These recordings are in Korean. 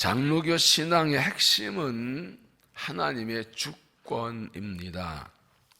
장로교 신앙의 핵심은 하나님의 주권입니다.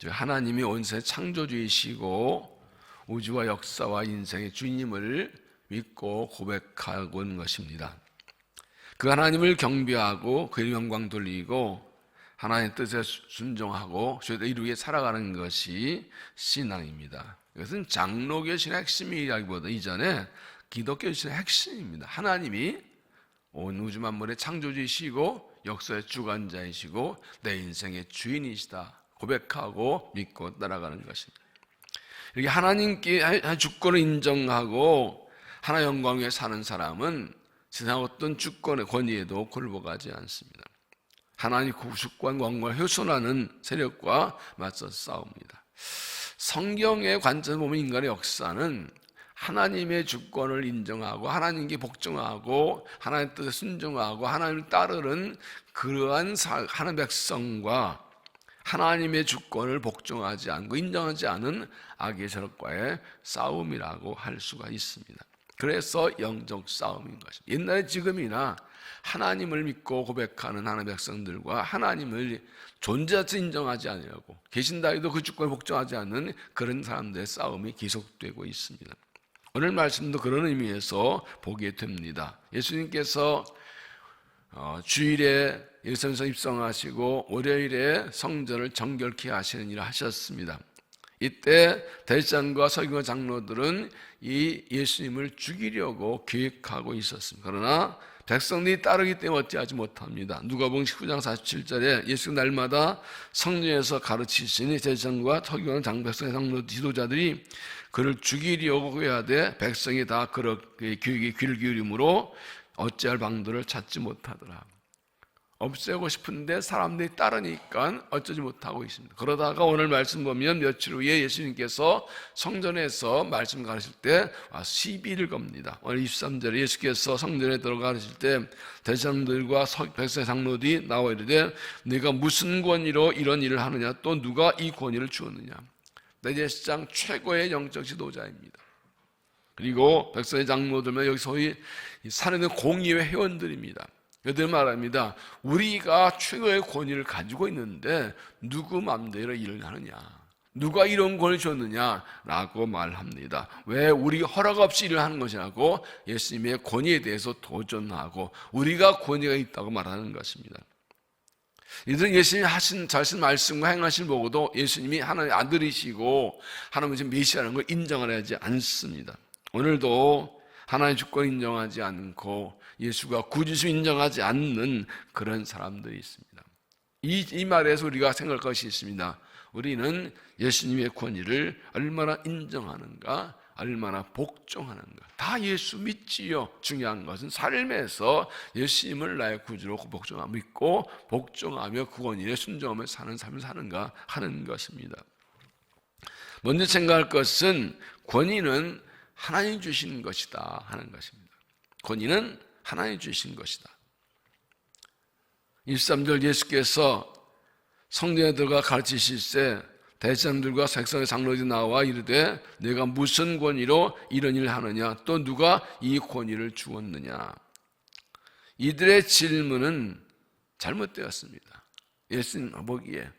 하나님이 온 세상의 창조주이시고 우주와 역사와 인생의 주님을 믿고 고백하고 있는 것입니다. 그 하나님을 경배하고 그의 영광 돌리고 하나님의 뜻에 순종하고 죄를 이루게 살아가는 것이 신앙입니다. 이것은 장로교 신앙의 핵심이라기보다 이전에 기독교 신앙의 핵심입니다. 하나님이 온 우주 만물의 창조주이시고 역사의 주관자이시고 내 인생의 주인이시다 고백하고 믿고 따라가는 것입니다. 이렇게 하나님께 주권을 인정하고 하나의 영광 위에 사는 사람은 세상 어떤 주권의 권위에도 굴복하지 않습니다. 하나님의 주권 권위를 훼손하는 세력과 맞서 싸웁니다. 성경의 관점에서 보면 인간의 역사는 하나님의 주권을 인정하고 하나님께 복종하고 하나님의 뜻에 순종하고 하나님을 따르는 그러한 하나님의 백성과 하나님의 주권을 복종하지 않고 인정하지 않은 악의 세력과의 싸움이라고 할 수가 있습니다. 그래서 영적 싸움인 것입니다. 옛날에 지금이나 하나님을 믿고 고백하는 하나님의 백성들과 하나님을 존재 자체를 인정하지 않으려고 계신다 해도 그 주권을 복종하지 않는 그런 사람들의 싸움이 계속되고 있습니다. 오늘 말씀도 그런 의미에서 보게 됩니다. 예수님께서 주일에 예루살렘에서 입성하시고 월요일에 성전을 정결케 하시는 일을 하셨습니다. 이때 대제사장과 서기관 장로들은 이 예수님을 죽이려고 계획하고 있었습니다. 그러나 백성들이 따르기 때문에 어찌하지 못합니다. 누가복음 19장 47절에 예수 날마다 성전에서 가르치시니 대제사장과 서기관 백성의 장로 지도자들이 그를 죽이려고 해야 돼 백성이 다 그렇게 귀를 기울이므로 어찌할 방도를 찾지 못하더라. 없애고 싶은데 사람들이 따르니까 어쩌지 못하고 있습니다. 그러다가 오늘 말씀 보면 며칠 후에 예수님께서 성전에서 말씀 가르칠 때 시비를 겁니다. 오늘 23절에 예수께서 성전에 들어가르칠 때 대제사장들과 백성의 장로들이 나와 이르되 네가 무슨 권위로 이런 일을 하느냐 또 누가 이 권위를 주었느냐. 대제사장 최고의 영적 지도자입니다. 그리고 백성의 장로들은 여기 소위 사는 공의회 회원들입니다. 그들 말합니다. 우리가 최고의 권위를 가지고 있는데 누구 마음대로 일을 하느냐, 누가 이런 권위를 줬느냐 라고 말합니다. 왜 우리 허락 없이 일을 하는 것이라고 예수님의 권위에 대해서 도전하고 우리가 권위가 있다고 말하는 것입니다. 이들은 예수님이 하신 자신 말씀과 행하신 보고도 예수님이 하나님의 아들이시고 하나님의 메시아라는 걸 인정하지 않습니다. 오늘도 하나님의 주권을 인정하지 않고 예수가 구주수 인정하지 않는 그런 사람들이 있습니다. 이 말에서 우리가 생각할 것이 있습니다. 우리는 예수님의 권위를 얼마나 인정하는가, 얼마나 복종하는가. 다 예수 믿지요. 중요한 것은 삶에서 예수님을 나의 구주로 복종하며 믿고 복종하며 그 권위에 순종하며 사는 삶을 사는가 하는 것입니다. 먼저 생각할 것은 권위는 하나님 주신 것이다 하는 것입니다. 권위는 하나님 주신 것이다. 23절 예수께서 성전에 들어가 가르치실 때 대제사장들과 백성의 장로들이 나와 이르되 내가 무슨 권위로 이런 일을 하느냐 또 누가 이 권위를 주었느냐. 이들의 질문은 잘못되었습니다. 예수님 보기에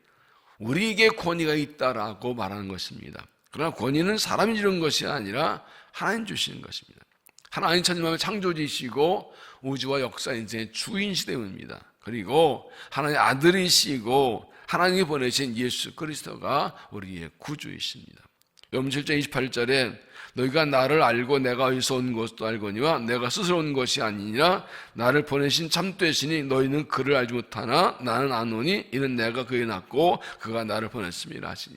우리에게 권위가 있다라고 말하는 것입니다. 그러나 권위는 사람이 주는 것이 아니라 하나님 주시는 것입니다. 하나님 천지만물 창조주이시고 우주와 역사 인생의 주인시되입니다. 그리고 하나님의 아들이시고 하나님이 보내신 예수 그리스도가 우리의 구주이십니다. 요한복음 7장 28절에 너희가 나를 알고 내가 어디서 온 것도 알거니와 내가 스스로 온 것이 아니니라 나를 보내신 참되시니 너희는 그를 알지 못하나 나는 아노니 이는 내가 그에 낳고 그가 나를 보냈음이라 하시니.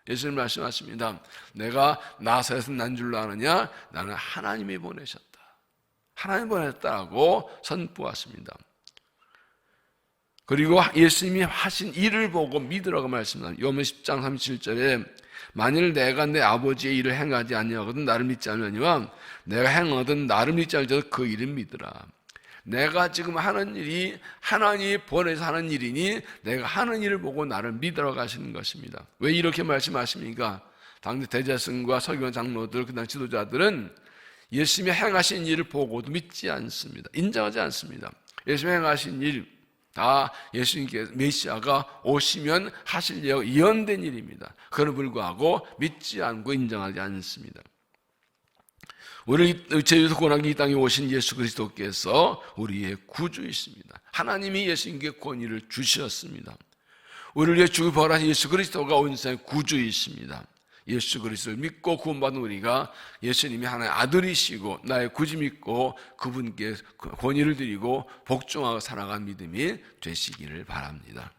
예수님 말씀하십니다. 내가 나사렛에서 난 줄로 아느냐? 나는 하나님이 보내셨다. 하나님 보냈다고 선포하십니다. 그리고 예수님이 하신 일을 보고 믿으라고 말씀합니다. 요한복음 10장 37절에 만일 내가 내 아버지의 일을 행하지 아니하거든 나를 믿지 않으려니와 내가 행하든 나를 믿지 않으려도 그 일을 믿으라. 내가 지금 하는 일이 하나님이 보내서 하는 일이니 내가 하는 일을 보고 나를 믿으라고 하시는 것입니다. 왜 이렇게 말씀하십니까? 당시 대제사장과 서기관 장로들 그 당시 지도자들은 예수님이 행하신 일을 보고도 믿지 않습니다. 인정하지 않습니다. 예수님 행하신 일 다 예수님께서 메시아가 오시면 하실 예언된 일입니다. 그럼에도 불구하고 믿지 않고 인정하지 않습니다. 우리를 죄에서 구원하기 이 땅에 오신 예수 그리스도께서 우리의 구주이십니다. 하나님이 예수님께 권위를 주셨습니다. 우리를 위해 죽을 벌하신 예수 그리스도가 온 세상의 구주이십니다. 예수 그리스도를 믿고 구원받은 우리가 예수님이 하나님의 아들이시고 나의 구주 믿고 그분께 권위를 드리고 복종하고 살아가는 믿음이 되시기를 바랍니다.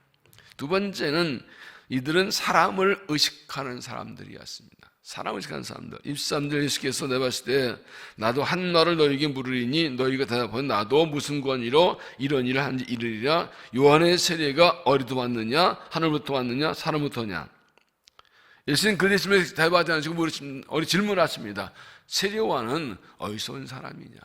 두 번째는 이들은 사람을 의식하는 사람들이었습니다. 사람을 의식하는 사람들. 23절 예수께서 내봤을 때 나도 한 말을 너희에게 물으리니 너희가 대답하면 나도 무슨 권위로 이런 일을 하는지 이르리라. 요한의 세례가 어디서 왔느냐? 하늘부터 왔느냐? 사람부터냐? 예수님 그 질문에 대답하지 않으시고 질문하십니다. 세례요한은 어디서 온 사람이냐?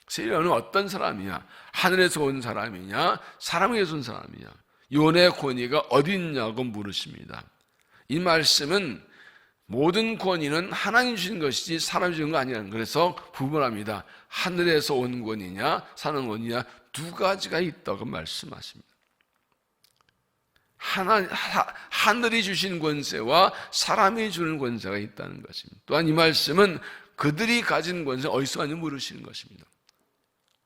세례요한은 어떤 사람이냐? 하늘에서 온 사람이냐? 사람에게서 온 사람이냐? 요한의 권위가 어디 있냐고 물으십니다. 이 말씀은 모든 권위는 하나님 주신 것이지 사람이 주는 거 아니라는, 그래서 구분합니다. 하늘에서 온 권위냐 사람 권위냐 두 가지가 있다고 말씀하십니다. 하늘이 주신 권세와 사람이 주는 권세가 있다는 것입니다. 또한 이 말씀은 그들이 가진 권세 어디서 왔는지 물으시는 것입니다.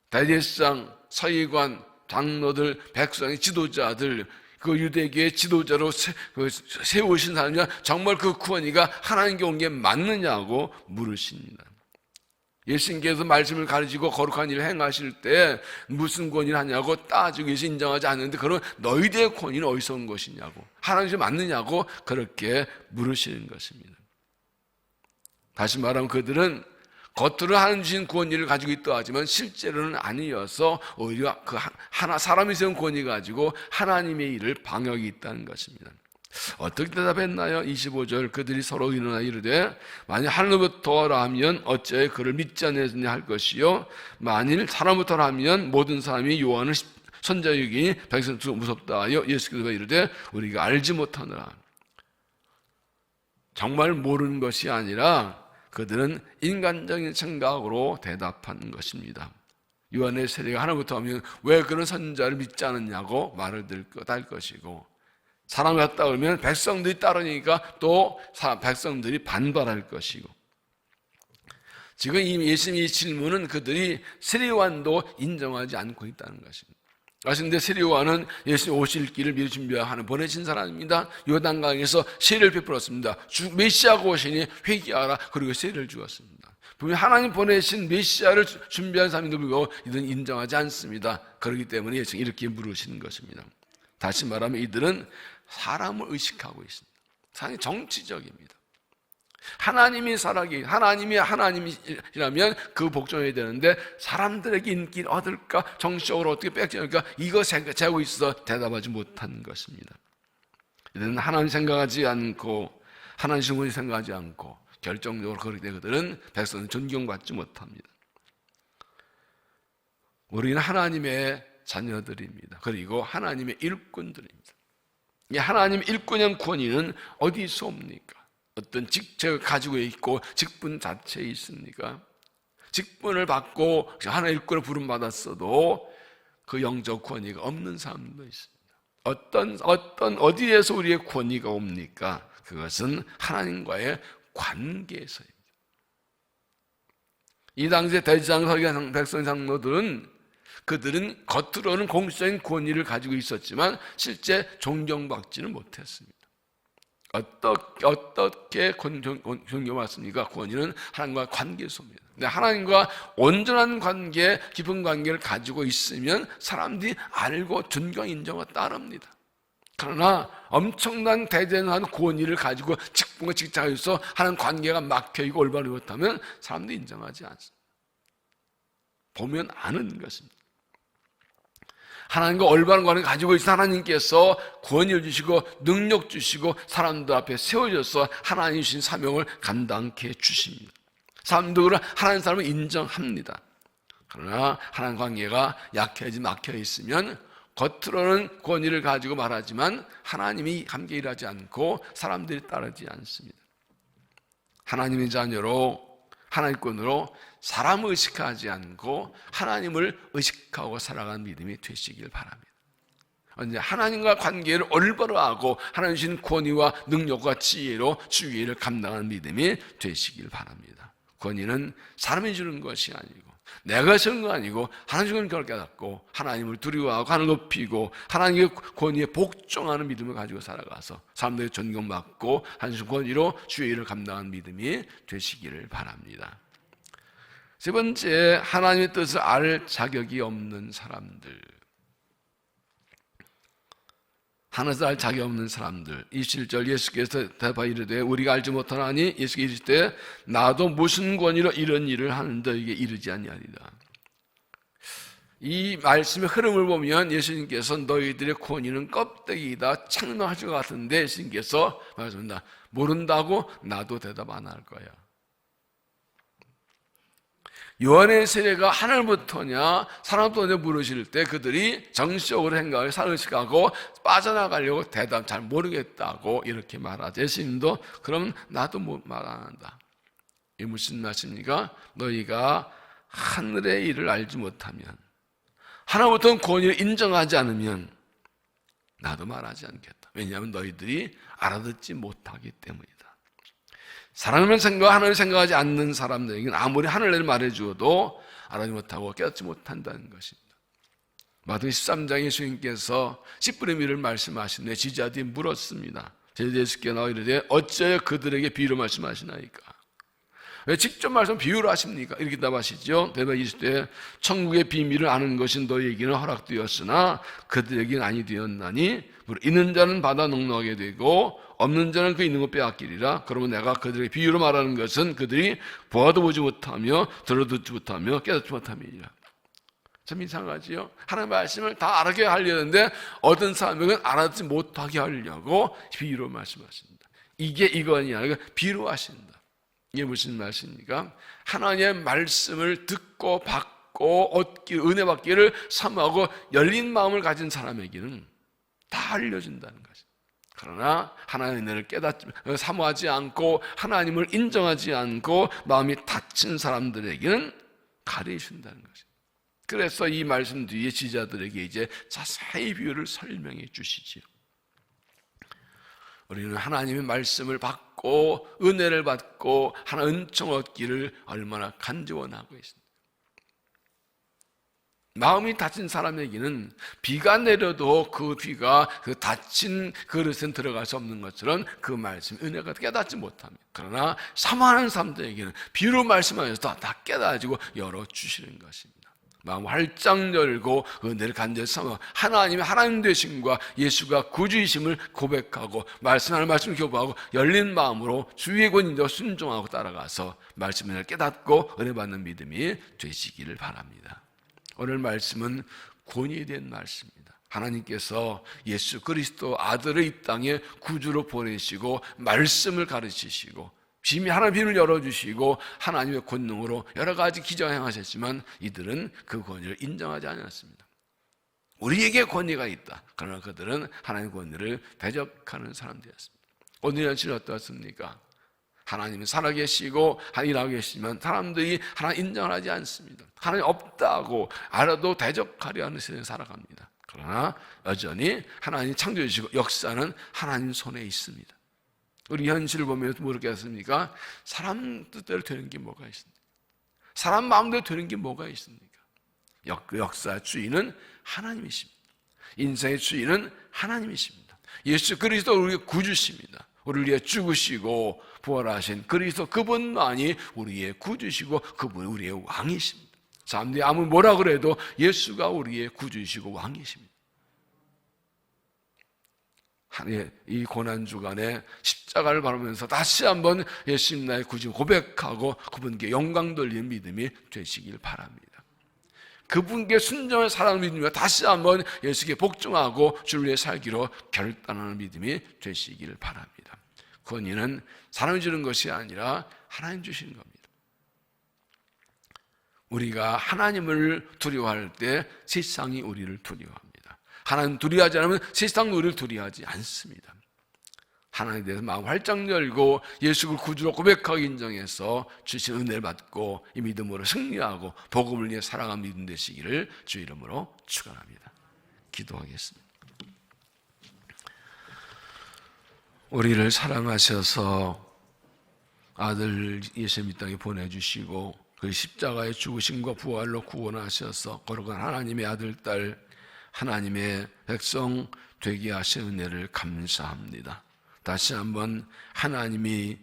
대제사장, 서기관, 장로들, 백성의 지도자들, 그 유대계의 지도자로 세우신 사람이냐, 정말 그 권위가 하나님께 온 게 맞느냐고 물으십니다. 예수님께서 말씀을 가르치고 거룩한 일을 행하실 때 무슨 권위를 하냐고 따지고 예수 인정하지 않는데, 그러면 너희들의 권위는 어디서 온 것이냐고, 하나님께 맞느냐고 그렇게 물으시는 것입니다. 다시 말하면 그들은 겉으로 하나님 주신 권위를 가지고 있다 하지만 실제로는 아니어서 오히려 그 사람이 세운 권위 가지고 하나님의 일을 방역이 있다는 것입니다. 어떻게 대답했나요? 25절 그들이 서로 일어나 이르되 만일 하늘부터라 하면 어찌하여 그를 믿지 않느냐 할 것이요 만일 사람부터라 하면 모든 사람이 요한을 선자 여기니 백성이 무섭다 하여 예수께서 이르되 우리가 알지 못하느라. 정말 모르는 것이 아니라 그들은 인간적인 생각으로 대답하는 것입니다. 요한의 세례가 하나부터 하면 왜 그런 선자를 믿지 않았냐고 말을 할 것이고, 사람이 왔다 그러면 백성들이 따르니까 또 백성들이 반발할 것이고, 지금 예수님의 질문은 그들이 세례요한도 인정하지 않고 있다는 것입니다. 아시는데 세례요한은 예수님 오실 길을 미리 준비하는 보내신 사람입니다. 요단강에서 세례를 베풀었습니다. 메시아가 오시니 회개하라, 그리고 세례를 주었습니다. 분명히 하나님 보내신 메시아를 준비한 사람인데 불구하고 이들은 인정하지 않습니다. 그렇기 때문에 예수님 이렇게 물으시는 것입니다. 다시 말하면 이들은 사람을 의식하고 있습니다. 사람이 정치적입니다. 하나님이 하나님이 하나님이라면 그 복종해야 되는데 사람들에게 인기를 얻을까, 정치적으로 어떻게 뺏길까, 이거 재고 있어 대답하지 못하는 것입니다. 이들은 하나님 생각하지 않고 하나님 신분이 생각하지 않고 결정적으로 그렇게 되거든 백성은 존경받지 못합니다. 우리는 하나님의 자녀들입니다. 그리고 하나님의 일꾼들입니다. 이 하나님의 일꾼의 권위는 어디서 옵니까? 어떤 직책을 가지고 있고 직분 자체에 있습니까? 직분을 받고 하나의 일꾼을 부름받았어도 그 영적 권위가 없는 사람도 있습니다. 어디에서 우리의 권위가 옵니까? 그것은 하나님과의 관계에서입니다. 이 당시에 대제사장, 서기관, 백성, 장로들은 그들은 겉으로는 공식적인 권위를 가지고 있었지만 실제 존경받지는 못했습니다. 어떻게 존경받습니까? 권위는 하나님과 관계 속입니다. 근데 하나님과 온전한 관계, 깊은 관계를 가지고 있으면 사람들이 알고 존경, 인정을 따릅니다. 그러나 엄청난 대단한 권위를 가지고 직분과 직장에서 하는 관계가 막혀있고 올바르지 못하면 사람들이 인정하지 않습니다. 보면 아는 것입니다. 하나님과 올바른 관계를 가지고 있어 하나님께서 권위를 주시고 능력 주시고 사람들 앞에 세워져서 하나님 주신 사명을 감당케 주십니다. 사람들은 하나님 사람을 인정합니다. 그러나 하나님 관계가 약해지 막혀 있으면 겉으로는 권위를 가지고 말하지만 하나님이 함께 일하지 않고 사람들이 따르지 않습니다. 하나님의 자녀로 하나님권으로 사람을 의식하지 않고 하나님을 의식하고 살아가는 믿음이 되시길 바랍니다. 언제 하나님과 관계를 올바로 하고 하나님 주신 권위와 능력과 지혜로 주의 일을 감당하는 믿음이 되시길 바랍니다. 권위는 사람이 주는 것이 아니고 내가 주는 거 아니고 하나님 주는 걸 깨닫고 하나님을 두려워하고 하나님을 높이고 하나님의 권위에 복종하는 믿음을 가지고 살아가서 사람들의 존경받고 하나님 권위로 주의 일을 감당하는 믿음이 되시기를 바랍니다. 세 번째, 하나님의 뜻을 알 자격이 없는 사람들. 하나님을 알 자격이 없는 사람들. 27절 예수께서 대답하여 이르되 우리가 알지 못하나니 예수께서 이르시되 나도 무슨 권위로 이런 일을 하는 너에게 이르지 아니하리라. 이 말씀의 흐름을 보면 예수님께서 너희들의 권위는 껍데기이다 책망하실 것 같은데 예수님께서 말씀합니다. 모른다고 나도 대답 안 할 거야. 요한의 세례가 하늘부터냐 사람부터냐 물으실 때 그들이 정식적으로 생각을 상식하고 빠져나가려고 대답 잘 모르겠다고 이렇게 말하죠. 예수님도 그럼 나도 말 안 한다. 이게 무슨 말씀입니까? 너희가 하늘의 일을 알지 못하면 하나부터는 권위를 인정하지 않으면 나도 말하지 않겠다. 왜냐하면 너희들이 알아듣지 못하기 때문이다. 사랑하는 생각, 하나님을 생각하지 않는 사람들에게는 아무리 하늘을 말해주어도 알아듣지 못하고 깨닫지 못한다는 것입니다. 마태복음 13장에 예수님께서 10분의 미를 말씀하시는데 지자들이 물었습니다. 예수께서 나와 이르되 어찌하여 그들에게 비유로 말씀하시나이까? 왜 직접 말씀 비유로 하십니까? 이렇게 답하시죠. 대답하여 이르시되 천국의 비밀을 아는 것이 너희에게는 허락되었으나 그들에게는 아니 되었나니 있는 자는 받아 농락하게 되고 없는 자는 그 있는 것 빼앗기리라. 그러면 내가 그들에게 비유로 말하는 것은 그들이 보아도 보지 못하며 들어도 듣지 못하며 깨닫지 못함이니라. 참 이상하지요? 하나님의 말씀을 다 알게 하려는데 어떤 사람에게는 알아듣지 못하게 하려고 비유로 말씀하십니다. 이게 이거냐? 아니라 비유로 하신다. 이게 무슨 말씀입니까? 하나님의 말씀을 듣고 받고 얻기, 은혜 받기를 사모하고 열린 마음을 가진 사람에게는 다 알려준다는 거죠. 그러나 하나님의 은혜를 깨닫지 사모하지 않고 하나님을 인정하지 않고 마음이 닫힌 사람들에게는 가려주신다는 거죠. 그래서 이 말씀 뒤에 지자들에게 이제 자세히 비유를 설명해 주시지요. 우리는 하나님의 말씀을 받고 은혜를 받고 하나님 은총 얻기를 얼마나 간절원하고 있습니다. 마음이 닫힌 사람에게는 비가 내려도 그 비가 그 닫힌 그릇에 들어갈 수 없는 것처럼 그 말씀, 은혜가 깨닫지 못합니다. 그러나 사모하는 사람들에게는 비로 말씀하셔서 다 깨닫지고 열어주시는 것입니다. 마음 활짝 열고 은혜를 간절히 사모 하나님의 하나님 되심과 예수가 구주이심을 고백하고 말씀하는 말씀을 교부하고 열린 마음으로 주의 권위에 순종하고 따라가서 말씀을 깨닫고 은혜 받는 믿음이 되시기를 바랍니다. 오늘 말씀은 권위된 말씀입니다. 하나님께서 예수 그리스도 아들을 이 땅에 구주로 보내시고 말씀을 가르치시고 하나님의 비밀을 열어주시고 하나님의 권능으로 여러 가지 기적을 행하셨지만 이들은 그 권위를 인정하지 않았습니다. 우리에게 권위가 있다. 그러나 그들은 하나님의 권위를 대적하는 사람들이었습니다. 오늘 현실은 어떻습니까? 하나님은 살아계시고 일하고 계시지만 사람들이 하나님 인정을 하지 않습니다. 하나님 없다고 알아도 대적하려 하는 세상에 살아갑니다. 그러나 여전히 하나님 창조해주시고 역사는 하나님 손에 있습니다. 우리 현실을 보면 모르겠습니까? 사람 뜻대로 되는 게 뭐가 있습니까? 사람 마음대로 되는 게 뭐가 있습니까? 역사 주인은 하나님이십니다. 인생의 주인은 하나님이십니다. 예수 그리스도 우리의 구주십니다. 우리를 위해 죽으시고 부활하신 그리스도 그분만이 우리의 구주시고 그분이 우리의 왕이십니다. 사람들이 아무리 뭐라 그래도 예수가 우리의 구주시고 왕이십니다. 이 고난주간에 십자가를 바라보면서 다시 한번 예수님 나의 구주 고백하고 그분께 영광 돌리는 믿음이 되시길 바랍니다. 그분께 순종을 사랑하는 믿음이 다시 한번 예수께 복종하고 주를 위해 살기로 결단하는 믿음이 되시길 바랍니다. 권위는 사람이 주는 것이 아니라 하나님 주시는 겁니다. 우리가 하나님을 두려워할 때 세상이 우리를 두려워합니다. 하나님 두려워하지 않으면 세상도 우리를 두려워하지 않습니다. 하나님에 대해서 마음 활짝 열고 예수를 구주로 고백하고 인정해서 주신 은혜를 받고 이 믿음으로 승리하고 복음을 위해 살아가는 믿음 되시기를 주 이름으로 축원합니다. 기도하겠습니다. 우리를 사랑하셔서 아들 예수님 이 땅에 보내주시고 그 십자가의 죽으심과 부활로 구원하셔서 거룩한 하나님의 아들, 딸, 하나님의 백성 되게 하신 은혜를 감사합니다. 다시 한번 하나님이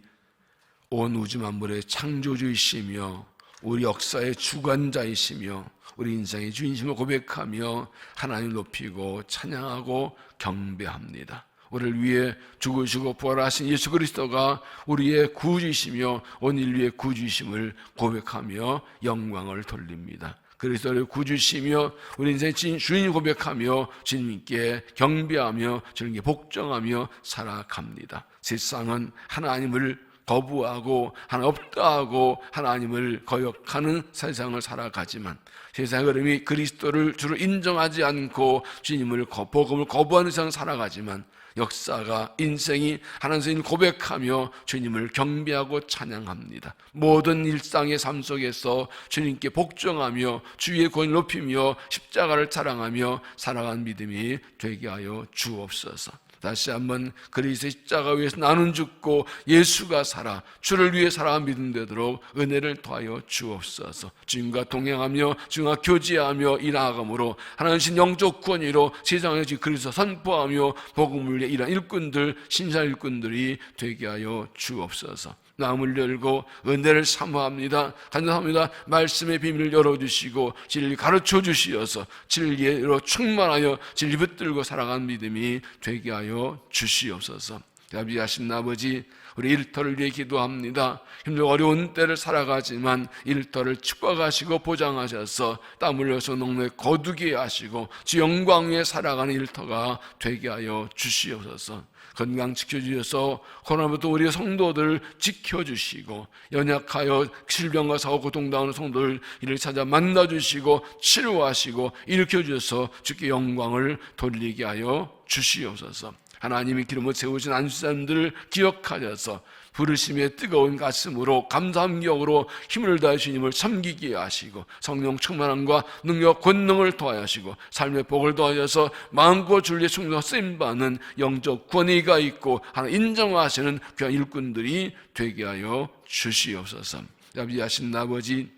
온 우주 만물의 창조주이시며 우리 역사의 주관자이시며 우리 인생의 주인심을 고백하며 하나님을 높이고 찬양하고 경배합니다. 우리를 위해 죽으시고 부활하신 예수 그리스도가 우리의 구주이시며 온 인류의 구주이심을 고백하며 영광을 돌립니다. 그리스도를 구주시며 우리 인생의 주인 고백하며 주님께 경배하며 주님께 복종하며 살아갑니다. 세상은 하나님을 거부하고 하나님 없다 하고 하나님을 거역하는 세상을 살아가지만 세상의 흐름이 그리스도를 주로 인정하지 않고 주님을 복음을 거부하는 세상을 살아가지만 역사가 인생이 하나님을 고백하며 주님을 경배하고 찬양합니다. 모든 일상의 삶 속에서 주님께 복종하며 주의 권위를 높이며 십자가를 자랑하며 살아가는 믿음이 되게 하여 주옵소서. 다시 한번 그리스도의 십자가 위에서 나는 죽고 예수가 살아 주를 위해 살아가는 믿음 되도록 은혜를 더하여 주옵소서. 주님과 동행하며 주님과 교제하며 일하감으로 하나님 영적 구원으로 세상에 그리스도 선포하며 복음을 위해 일한 일꾼들, 신사 일꾼들이 되게 하여 주옵소서. 마음을 열고 은혜를 사모합니다. 간절합니다. 말씀의 비밀을 열어주시고 진리 가르쳐 주시어서 진리로 충만하여 진리 붙들고 살아가는 믿음이 되게 하여 주시옵소서. 자비하신 아버지, 우리 일터를 위해 기도합니다. 힘들고 어려운 때를 살아가지만 일터를 축복하시고 보장하셔서 땀 흘려서 농로에 거두게 하시고 주 영광 위에 살아가는 일터가 되게 하여 주시옵소서. 건강 지켜주셔서 코로나부터 우리 성도들 지켜주시고 연약하여 질병과 사고 고통당하는 성도들 이를 찾아 만나주시고 치료하시고 일으켜주셔서 주께 영광을 돌리게 하여 주시옵소서. 하나님이 기름을 세우신 안수사님들을 기억하셔서 부르심의 뜨거운 가슴으로 감사함격으로 힘을 다해 주님을 섬기게 하시고 성령 충만함과 능력 권능을 더하시고 삶의 복을 더하셔서 마음과 진리의 충만과 쓰임받는 영적 권위가 있고 하나 인정하시는 귀한 일꾼들이 되게 하여 주시옵소서. 자비하신 아버지,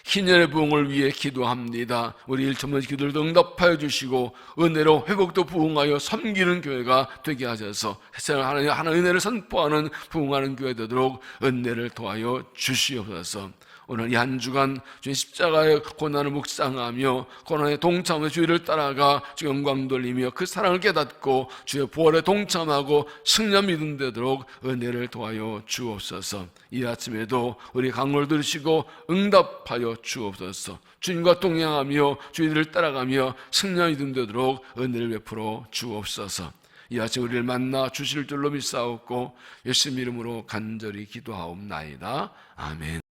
희년의 부흥을 위해 기도합니다. 우리 일처문 기도를 응답하여 주시고 은혜로 회복도 부흥하여 섬기는 교회가 되게 하셔서 세상을 하나님 은혜를 선포하는 부흥하는 교회 되도록 은혜를 더하여 주시옵소서. 오늘 이 한 주간 주의 십자가의 고난을 묵상하며 고난에 동참하며 주의를 따라가 주 영광 돌리며 그 사랑을 깨닫고 주의 부활에 동참하고 승리한 믿음 되도록 은혜를 도와여 주옵소서. 이 아침에도 우리 강을 들으시고 응답하여 주옵소서. 주님과 동행하며 주의를 따라가며 승리한 믿음 되도록 은혜를 베풀어 주옵소서. 이 아침 우리를 만나 주실 줄로 믿사옵고 예수님 이름으로 간절히 기도하옵나이다. 아멘.